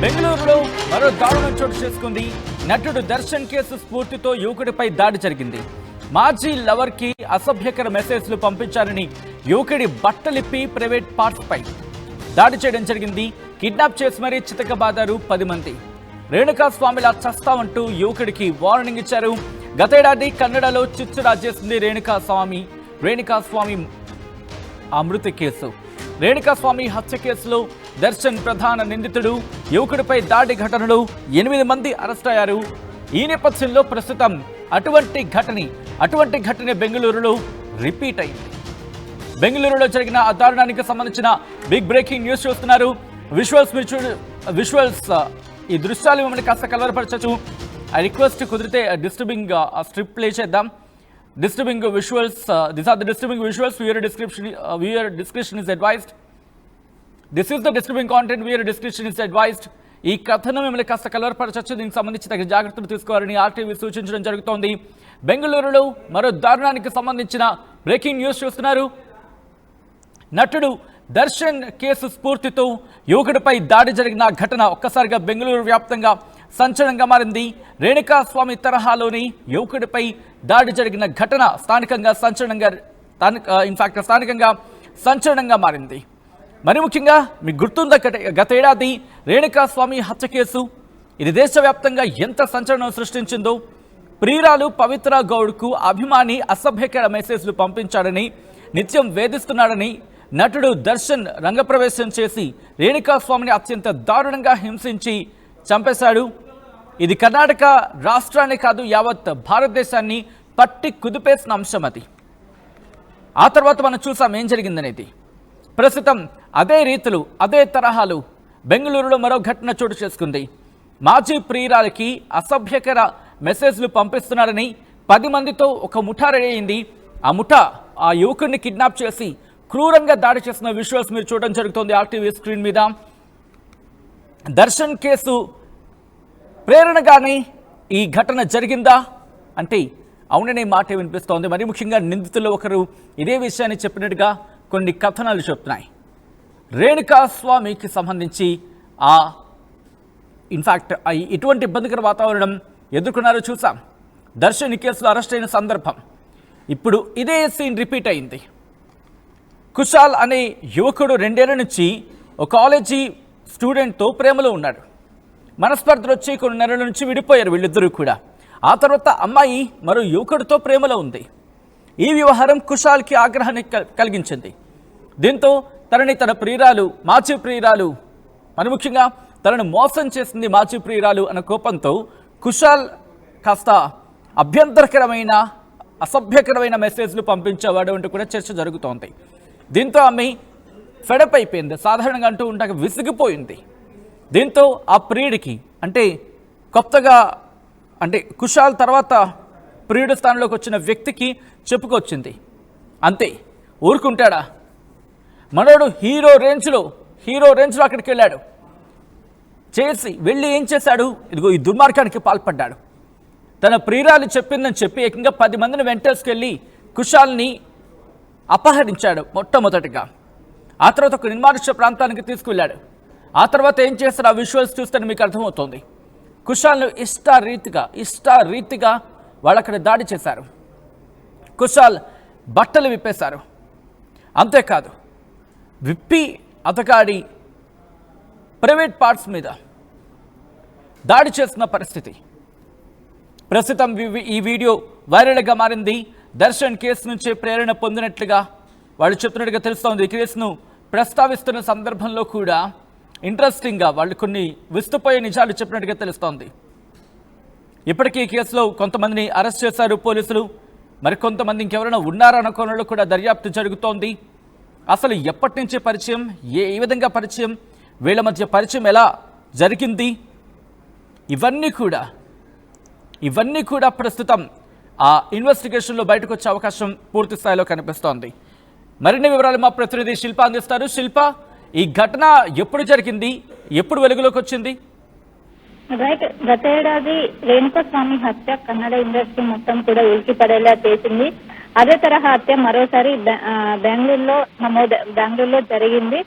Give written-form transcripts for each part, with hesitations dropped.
బెంగళూరులో మరో దారుణం చోటు చేసుకుంది. నటుడు దర్శన్ కేసు స్ఫూర్తితో యువకుడిపై దాడి జరిగింది. మాజీ లవర్ కి అసభ్యకర మెసేజ్లు పంపించారని యువకుడి బట్టలిప్పి ప్రైవేట్ పార్ట్స్ పై దాడి చేయడం జరిగింది. కిడ్నాప్ చేసి మరీ చితకబాదారు 10 మంది. రేణుకా స్వామిలా చస్తామంటూ యువకుడికి వార్నింగ్ ఇచ్చారు. గతేడాది కన్నడలో చిచ్చు రాజేసింది రేణుకా స్వామి అమృతి కేసు. రేణుకా స్వామి హత్య కేసులో దర్శన్ ప్రధాన నిందితుడు. యువకుడిపై దాడి ఘటనలో 8 మంది అరెస్ట్ అయ్యారు. ఈ నేపథ్యంలో ప్రస్తుతం అటువంటి ఘటన బెంగళూరులో రిపీట్ అయింది. బెంగళూరులో జరిగిన ఆ దారుణానికి సంబంధించిన బిగ్ బ్రేకింగ్ న్యూస్ చూస్తున్నారు. విజువల్స్ ఈ దృశ్యాలు మిమ్మల్ని కాస్త కలవరపరచచ్చు. ఐ రిక్వెస్ట్ కుదిరితే డిస్టర్బింగ్ స్ట్రిప్ ప్లే చేద్దాం. Disturbing visuals. These are the disturbing visuals. Viewer discretion is advised. This is the disturbing content. Viewer discretion is advised. ఈ కథను మిమ్మల్ని కాస్త కలవరపరచచ్చు. దీనికి సంబంధించి తగిన జాగ్రత్తలు తీసుకోవాలని ఆర్టీవీ సూచించడం జరుగుతోంది. బెంగళూరులో మరో దారుణానికి సంబంధించిన బ్రేకింగ్ న్యూస్ చూస్తున్నారు. నటుడు దర్శన్ కేసు స్ఫూర్తితో యువకుడిపై దాడి జరిగిన ఘటన ఒక్కసారిగా బెంగళూరు వ్యాప్తంగా సంచలనంగా మారింది. రేణుకా స్వామి తరహాలోని యువకుడిపై దాడి జరిగిన ఘటన స్థానికంగా సంచలనంగా మారింది. మరి ముఖ్యంగా మీకు గుర్తుందా, గతేడాది రేణుకా స్వామి హత్య కేసు ఇది దేశవ్యాప్తంగా ఎంత సంచలనం సృష్టించిందో. ప్రియురాలు పవిత్ర గౌడ్కు అభిమాని అసభ్యకర మెసేజ్లు పంపించాడని, నిత్యం వేధిస్తున్నాడని నటుడు దర్శన్ రంగప్రవేశం చేసి రేణుకా స్వామిని అత్యంత దారుణంగా హింసించి చంపేశాడు. ఇది కర్ణాటక రాష్ట్రాన్ని కాదు, యావత్ భారతదేశాన్ని పట్టి కుదిపేసిన అంశం అది. ఆ తర్వాత మనం చూసాం ఏం జరిగిందనేది. ప్రస్తుతం అదే రీతులు, అదే తరహాలు బెంగళూరులో మరో ఘటన చోటు చేసుకుంది. మాజీ ప్రియురాలకి అసభ్యకర మెసేజ్లు పంపిస్తున్నారని 10 మందితో ఒక ముఠా రెడీ అయింది. ఆ ముఠా ఆ యువకుడిని కిడ్నాప్ చేసి క్రూరంగా దాడి చేసిన విజువల్స్ మీరు చూడడం జరుగుతోంది ఆర్టీవీ స్క్రీన్ మీద. దర్శన్ కేసు ప్రేరణగానే ఈ ఘటన జరిగిందా అంటే అవుననే మాట వినిపిస్తోంది. మరి ముఖ్యంగా నిందితుల్లో ఒకరు ఇదే విషయాన్ని చెప్పినట్టుగా కొన్ని కథనాలు చెప్తున్నాయి. రేణుకా స్వామికి సంబంధించి ఇన్ఫ్యాక్ట్ ఇటువంటి ఇబ్బందికర వాతావరణం ఎదుర్కొన్నారో చూసాం. దర్శన్ ఈ కేసులో అరెస్ట్ అయిన సందర్భం ఇప్పుడు ఇదే సీన్ రిపీట్ అయింది. కుశాల్ అనే యువకుడు 2 ఏళ్ల నుంచి ఒక కాలేజీ స్టూడెంట్తో ప్రేమలో ఉన్నాడు. మనస్పర్ధలు వచ్చి కొన్ని నెలల నుంచి విడిపోయారు వీళ్ళిద్దరూ కూడా. ఆ తర్వాత అమ్మాయి మరో యువకుడితో ప్రేమలో ఉంది. ఈ వ్యవహారం కుశాల్కి ఆగ్రహాన్ని కలిగించింది. దీంతో తన ప్రియురాలు, మాజీ ప్రియురాలు, మరి ముఖ్యంగా తనను మోసం చేసింది మాజీ ప్రియురాలు అన్న కోపంతో కుశాల్ కాస్త అసభ్యకరమైన మెసేజ్లు పంపించేవాడు అంటూ కూడా చర్చ జరుగుతోంది. దీంతో ఆమె ఫెడప్ అయిపోయింది. సాధారణంగా అంటూ ఉంటాక విసిగిపోయింది. దీంతో ఆ ప్రియుడికి కొత్తగా కుశాల్ తర్వాత ప్రియుడి స్థానంలోకి వచ్చిన వ్యక్తికి చెప్పుకొచ్చింది. అంతే, ఊరుకుంటాడా? మనోడు హీరో రేంజ్లో అక్కడికి వెళ్ళాడు. వెళ్ళి ఏం చేశాడు? ఇదిగో ఈ దుర్మార్గానికి పాల్పడ్డాడు. తన ప్రియురాలు చెప్పిందని చెప్పి ఏకంగా 10 మందిని వెంటేసుకెళ్ళి కుశాల్ని అపహరించాడు మొట్టమొదటిగా. ఆ తర్వాత ఒక నిర్మానుష్య ప్రాంతానికి తీసుకువెళ్ళాడు. ఆ తర్వాత ఏం చేస్తారు ఆ విజువల్స్ చూస్తే మీకు అర్థమవుతోంది. కుశాల్ను ఇష్టారీతిగా వాళ్ళు అక్కడ దాడి చేశారు. కుశాల్ బట్టలు విప్పేశారు. అంతేకాదు, విప్పి అతగాడి ప్రైవేట్ పార్ట్స్ మీద దాడి చేసిన పరిస్థితి. ప్రస్తుతం ఈ వీడియో వైరల్గా మారింది. దర్శన్ కేసు నుంచే ప్రేరణ పొందినట్లుగా వాళ్ళు చెప్తున్నట్టుగా తెలుస్తోంది. ఈ కేసును ప్రస్తావిస్తున్న సందర్భంలో కూడా ఇంట్రెస్టింగ్గా వాళ్ళు కొన్ని విస్తుపోయే నిజాలు చెప్పినట్టుగా తెలుస్తోంది. ఇప్పటికీ ఈ కేసులో కొంతమందిని అరెస్ట్ చేశారు పోలీసులు. మరికొంతమంది ఇంకెవరైనా ఉన్నారన్న కోణంలో కూడా దర్యాప్తు జరుగుతోంది. అసలు ఎప్పటి నుంచి పరిచయం, ఏ విధంగా పరిచయం, వీళ్ళ మధ్య పరిచయం ఎలా జరిగింది, ఇవన్నీ కూడా ప్రస్తుతం ఆ ఇన్వెస్టిగేషన్లో బయటకు వచ్చే అవకాశం పూర్తి స్థాయిలో కనిపిస్తోంది. మరిన్ని వివరాలు మా ప్రతినిధి శిల్ప అందిస్తారు. శిల్ప, ఈ ఘటన ఎప్పుడు జరిగింది, ఎప్పుడు వెలుగులోకి వచ్చింది? రైట్, గతేడాది రేణుకా స్వామి హత్య కన్నడ ఇండస్ట్రీ మొత్తం కూడా ఉలికి పడేలా చేసింది. అదే తరహా హత్య మరోసారి బెంగళూరులో జరిగింది.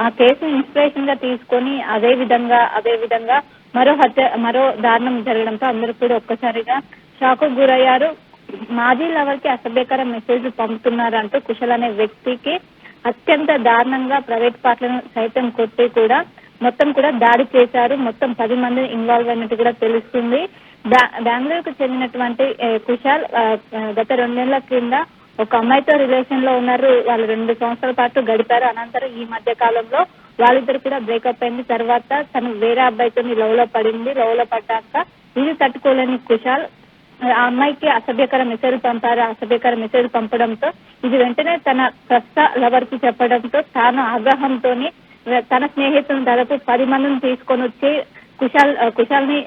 ఆ కేసుని ఇన్స్పిరేషన్ గా తీసుకొని అదే విధంగా మరో దారుణం జరగడంతో అందరూ కూడా ఒక్కసారిగా షాక్ గురయ్యారు. మాజీ లవర్ కి అసభ్యకర మెసేజ్ పంపుతున్నారంటూ కుశల్ అనే వ్యక్తికి అత్యంత దారుణంగా ప్రైవేట్ పార్ట్లను సైతం కొట్టి కూడా మొత్తం కూడా దాడి చేశారు. మొత్తం 10 మంది ఇన్వాల్వ్ అయినట్టు కూడా తెలుస్తుంది. బెంగళూరుకు చెందినటువంటి కుశల్ గత 2 నెలల క్రింద ఒక అమ్మాయితో రిలేషన్ లో ఉన్నారు. వాళ్ళు 2 సంవత్సరాల పాటు గడిపారు. అనంతరం ఈ మధ్య కాలంలో వాళ్ళిద్దరు కూడా బ్రేకప్ అయింది. తర్వాత తను వేరే అబ్బాయితో లవ్ లో పడ్డాక ఇది తట్టుకోలేని కుశల్ ఆ అమ్మాయికి అసభ్యకర మెసేజ్ పంపారు. అసభ్యకర మెసేజ్ పంపడంతో ఇది వెంటనే తన ప్రస్తుత లవర్ కి చెప్పడంతో తాను ఆగ్రహంతో తన స్నేహితులను దాదాపు 10 మందిని తీసుకొని వచ్చి కుశల్ ని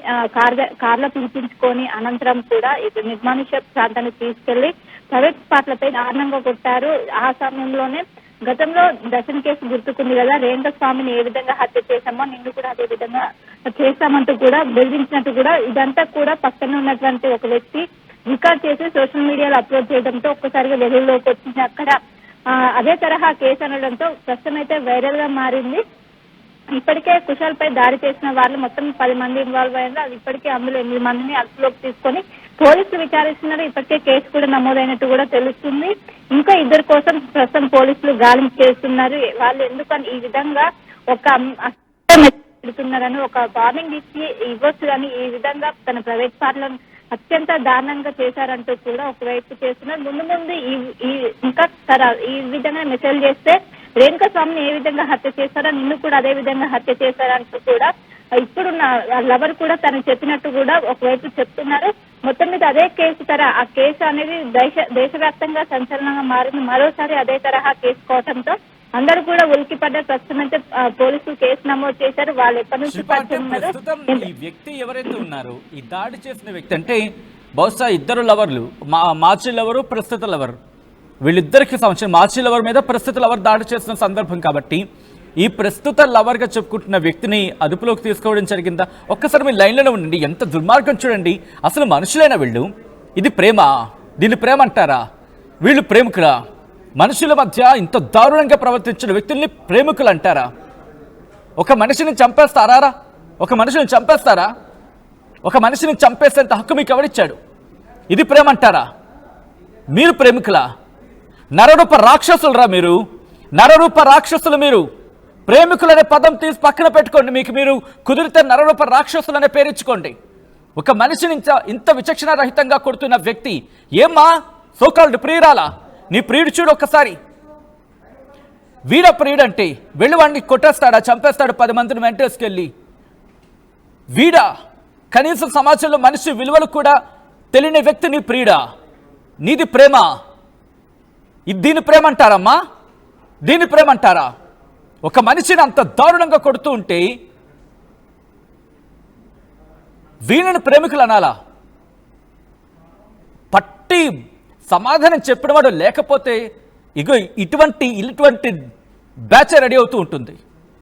కార్లో పిలిపించుకొని అనంతరం కూడా నిర్మానుష్య ప్రాంతానికి తీసుకెళ్లి ప్రైవేట్ స్పాట్లపై దారుణంగా కొట్టారు. ఆ సమయంలోనే గతంలో దర్శన్ కేసు గుర్తుకుంది కదా, రేణుక స్వామిని ఏ విధంగా హత్య చేశామో నిన్ను కూడా అదే విధంగా చేస్తామంటూ కూడా బెదిరించినట్టు కూడా ఇదంతా కూడా పక్కన ఉన్నటువంటి ఒక వ్యక్తి రికార్డ్ చేసి సోషల్ మీడియాలో అప్లోడ్ చేయడంతో ఒక్కసారిగా వెలుగులోకి వచ్చింది. అక్కడ అదే తరహా కేసు అనడంతో ప్రస్తుతం అయితే వైరల్ గా మారింది. ఇప్పటికే కుశల్ పై దాడి చేసిన వాళ్ళు మొత్తం 10 మంది ఇన్వాల్వ్ అయ్యారు. అది ఇప్పటికే అందులో 8 మందిని అదుపులోకి తీసుకొని పోలీసులు విచారిస్తున్నారు. ఇప్పటికే కేసు కూడా నమోదైనట్టు కూడా తెలుస్తుంది. ఇంకా 2 కోసం ప్రస్తుతం పోలీసులు గాలింపు చేస్తున్నారు. వాళ్ళు ఎందుకని ఈ విధంగా ఒక పెడుతున్నారని ఒక వార్నింగ్ ఇవ్వచ్చు కానీ ఈ విధంగా తన ప్రైవేట్ పార్ట్లను అత్యంత దారుణంగా చేశారంటూ కూడా ఒకవైపు చేస్తున్నారు. ముందు ఇంకా ఈ విధంగా మెసేజ్ చేస్తే రేణుక స్వామిని ఏ విధంగా హత్య చేశారో నిన్ను కూడా అదే విధంగా హత్య చేశారంటూ కూడా ఇప్పుడున్న లవర్ కూడా తను చెప్పినట్టు కూడా ఒకవైపు చెప్తున్నారు. మొత్తం మీద అదే కేసు ఆ కేసు అనేది దేశవ్యాప్తంగా సంచలనంగా మారింది. మరోసారి అదే తరహా కేసు కోవడంతో అందరూ కూడా ఉలికిపడ్డ. ప్రస్తుతం అయితే పోలీసులు కేసు నమోదు చేశారు. వాళ్ళు ఎప్పటి నుంచి ఈ వ్యక్తి ఎవరైతే ఉన్నారు ఈ దాడి చేసిన వ్యక్తి అంటే బహుశా 2 లవర్లు, మాజీ లవరు ప్రస్తుత లవర్, వీళ్ళిద్దరికి సంబంధించిన మాజీ లవర్ మీద ప్రస్తుత లవర్ దాడి చేసిన సందర్భం కాబట్టి ఈ ప్రస్తుత లవర్గా చెప్పుకుంటున్న వ్యక్తిని అదుపులోకి తీసుకోవడం జరిగిందా? ఒక్కసారి మీ లైన్లోనే ఉండండి. ఎంత దుర్మార్గం చూడండి. అసలు మనుషులైన వీళ్ళు, ఇది ప్రేమ? దీన్ని ప్రేమ అంటారా? వీళ్ళు ప్రేమికులా? మనుషుల మధ్య ఇంత దారుణంగా ప్రవర్తించిన వ్యక్తుల్ని ప్రేమికులు అంటారా? ఒక మనిషిని చంపేస్తారా? ఒక మనిషిని చంపేస్తారా? ఒక మనిషిని చంపేసేంత హక్కు మీకు ఎవరిచ్చాడు? ఇది ప్రేమ అంటారా? మీరు ప్రేమికులా? నరరూప రాక్షసులరా మీరు? నరరూప రాక్షసులు మీరు. ప్రేమికులనే పదం తీసి పక్కన పెట్టుకోండి. మీకు మీరు కుదిరితే నరరూప రాక్షసులనే పేరించుకోండి. ఒక మనిషిని ఇంత విచక్షణ రహితంగా కొడుతున్న వ్యక్తి ఏమ్మా సోకాల్డ్ ప్రియురాలా? నీ ప్రియుడు చూడు ఒక్కసారి. వీడ ప్రియుడంటే వెళ్ళి వాడిని కొట్టేస్తాడా, చంపేస్తాడు 10 మందిని వెంటేసుకెళ్ళి? వీడా కనీసం సమాజంలో మనిషి విలువలు కూడా తెలియని వ్యక్తి నీ ప్రియుడా? నీది ప్రేమ? దీన్ని ప్రేమ అంటారమ్మా? దీన్ని ప్రేమ అంటారా? ఒక మనిషిని అంత దారుణంగా కొడుతూ ఉంటే వీళ్ళని ప్రేమికులు అనాలా? పట్టి సమాధానం చెప్పినవాడు లేకపోతే ఇటువంటి బ్యాచ్ రెడీ అవుతూ ఉంటుంది.